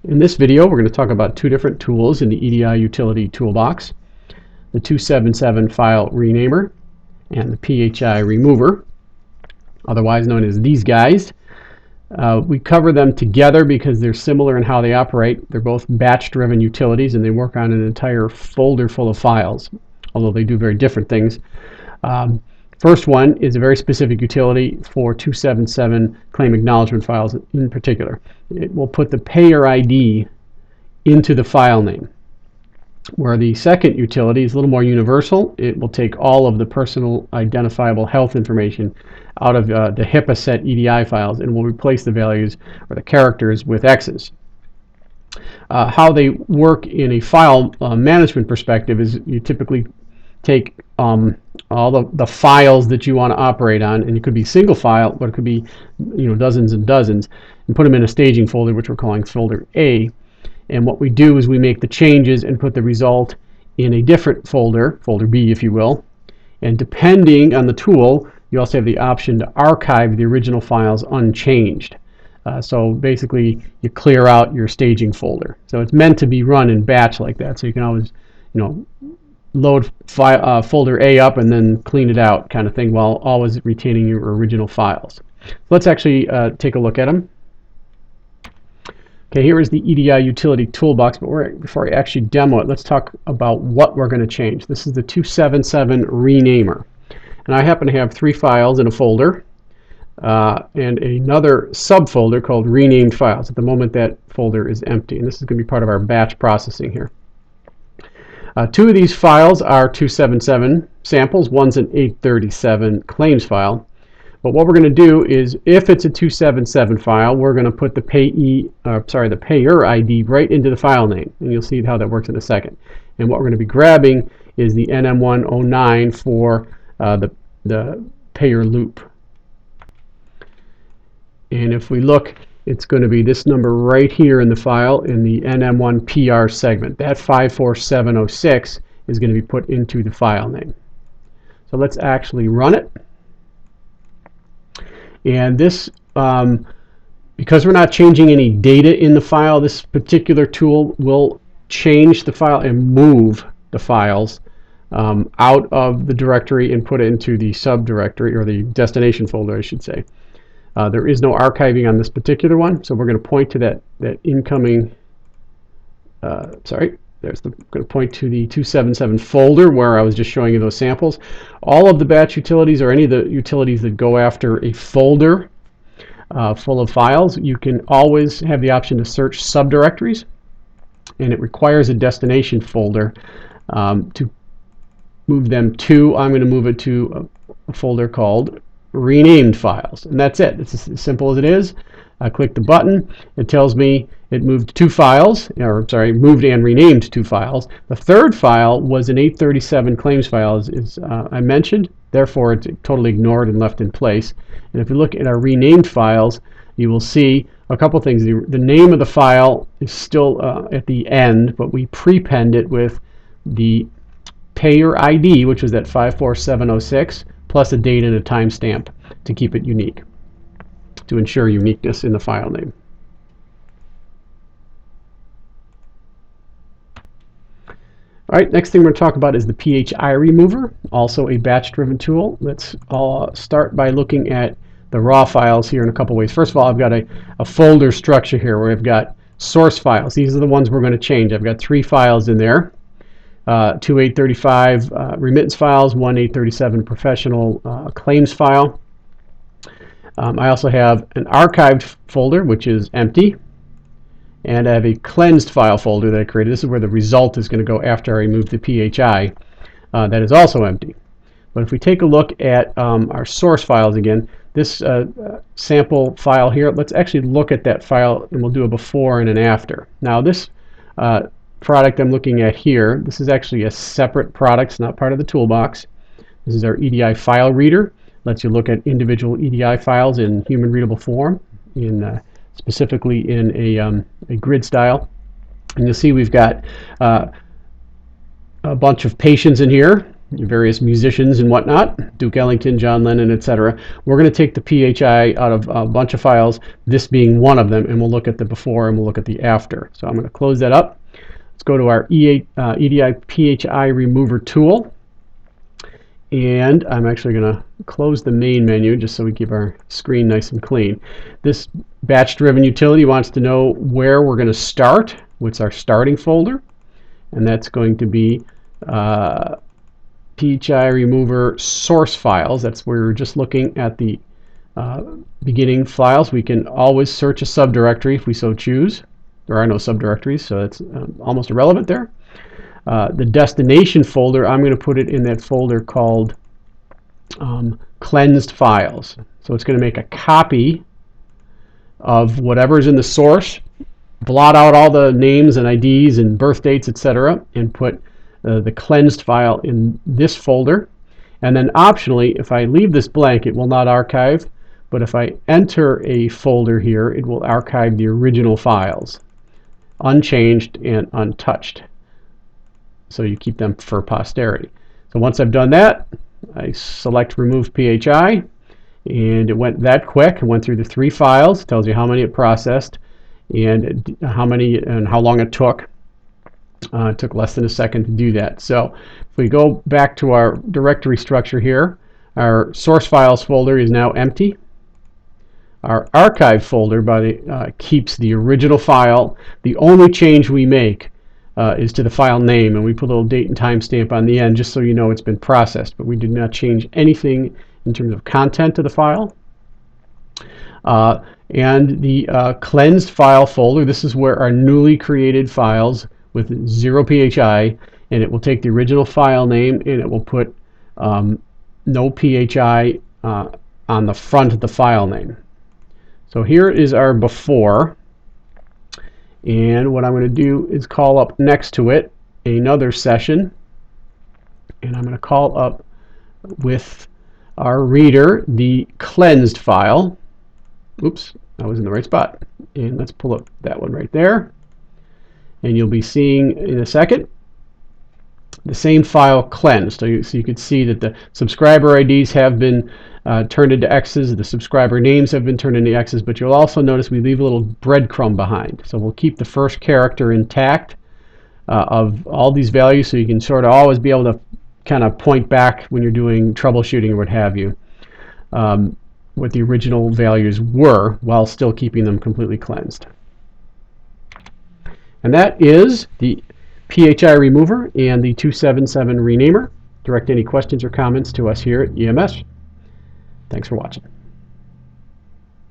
In this video, we're going to talk about two different tools in the EDI Utility Toolbox, the 277 File Renamer and the PHI Remover, otherwise known as these guys. We cover them together because they're similar in how they operate. They're both batch-driven utilities, and they work on an entire folder full of files, although they do very different things. First one is a very specific utility for 277 claim acknowledgement files in particular. It will put the payer ID into the file name. Where the second utility is a little more universal, it will take all of the personal identifiable health information out of the HIPAA set EDI files and will replace the values or the characters with X's. How they work in a file management perspective is you typically take all the files that you want to operate on, and it could be single file, but it could be dozens and dozens, and put them in a staging folder, which we're calling folder A. And what we do is we make the changes and put the result in a different folder, folder B if you will, and depending on the tool, you also have the option to archive the original files unchanged. So basically you clear out your staging folder. So it's meant to be run in batch like that, so you can always load folder A up and then clean it out kind of thing while always retaining your original files. Let's actually take a look at them. Okay, here is the EDI Utility Toolbox, but before I actually demo it, let's talk about what we're going to change. This is the 277 Renamer. And I happen to have 3 files in a folder and another subfolder called Renamed Files. At the moment, that folder is empty, and this is going to be part of our batch processing here. 2 of these files are 277 samples. One's an 837 claims file. But what we're going to do is, if it's a 277 file, we're going to put the payer ID right into the file name, and you'll see how that works in a second. And what we're going to be grabbing is the NM109 for the payer loop. And if we look, it's going to be this number right here in the file in the NM1 PR segment. That 54706 is going to be put into the file name. So let's actually run it. And this, because we're not changing any data in the file, this particular tool will change the file and move the files out of the directory and put it into the subdirectory, or the destination folder, I should say. There is no archiving on this particular one, so we're going to point to that incoming, going to point to the 277 folder where I was just showing you those samples. All of the batch utilities, or any of the utilities that go after a folder full of files, you can always have the option to search subdirectories, and it requires a destination folder to move them to. I'm going to move it to a folder called Renamed Files, and that's it. It's as simple as it is. I click the button, it tells me it moved 2 files, moved and renamed 2 files. The third file was an 837 claims file, as I mentioned, therefore it's totally ignored and left in place. And if you look at our renamed files, you will see a couple things. The name of the file is still at the end, but we prepend it with the payer ID, which was that 54706, plus a date and a timestamp to keep it unique, to ensure uniqueness in the file name. All right, next thing we're going to talk about is the PHI Remover, also a batch-driven tool. Let's start by looking at the raw files here in a couple ways. First of all, I've got a folder structure here where I've got source files. These are the ones we're going to change. I've got 3 files in there. 2 835 remittance files, 1 837 professional claims file. I also have an archived folder, which is empty, and I have a cleansed file folder that I created. This is where the result is going to go after I remove the PHI. That is also empty. But if we take a look at our source files again, this sample file here, let's actually look at that file, and we'll do a before and an after. Now this product I'm looking at here, this is actually a separate product. It's not part of the toolbox. This is our EDI File Reader. Lets you look at individual EDI files in human readable form, specifically in a grid style. And you'll see we've got a bunch of patients in here, various musicians and whatnot, Duke Ellington, John Lennon, etc. We're going to take the PHI out of a bunch of files, this being one of them, and we'll look at the before and we'll look at the after. So I'm going to close that up. Let's go to our EDI PHI remover tool. And I'm actually going to close the main menu just so we keep our screen nice and clean. This batch-driven utility wants to know where we're going to start, what's our starting folder, and that's going to be PHI remover source files. That's where we're just looking at the beginning files. We can always search a subdirectory if we so choose. There are no subdirectories, so it's almost irrelevant there. The destination folder, I'm going to put it in that folder called cleansed files. So it's going to make a copy of whatever's in the source, blot out all the names and IDs and birth dates, etc., and put the cleansed file in this folder. And then optionally, if I leave this blank, it will not archive, but if I enter a folder here, it will archive the original files, unchanged and untouched. So you keep them for posterity. So once I've done that, I select Remove PHI, and it went that quick. It went through the 3 files. It tells you how many it processed and how many and how long it took. It took less than a second to do that. So if we go back to our directory structure here, our source files folder is now empty. Our archive folder keeps the original file. The only change we make is to the file name, and we put a little date and time stamp on the end just so you know it's been processed, but we did not change anything in terms of content of the file. And the cleansed file folder, this is where our newly created files with 0 PHI, and it will take the original file name and it will put no PHI on the front of the file name. So here is our before. And what I'm going to do is call up next to it another session, and I'm going to call up with our reader the cleansed file. Oops, I was in the right spot. And let's pull up that one right there. And you'll be seeing in a second the same file cleansed. So you can see that the subscriber IDs have been turned into X's, the subscriber names have been turned into X's, but you'll also notice we leave a little breadcrumb behind. So we'll keep the first character intact of all these values, so you can sort of always be able to kind of point back when you're doing troubleshooting or what have you, what the original values were while still keeping them completely cleansed. And that is the PHI remover and the 277 renamer. Direct any questions or comments to us here at EMS. Thanks for watching.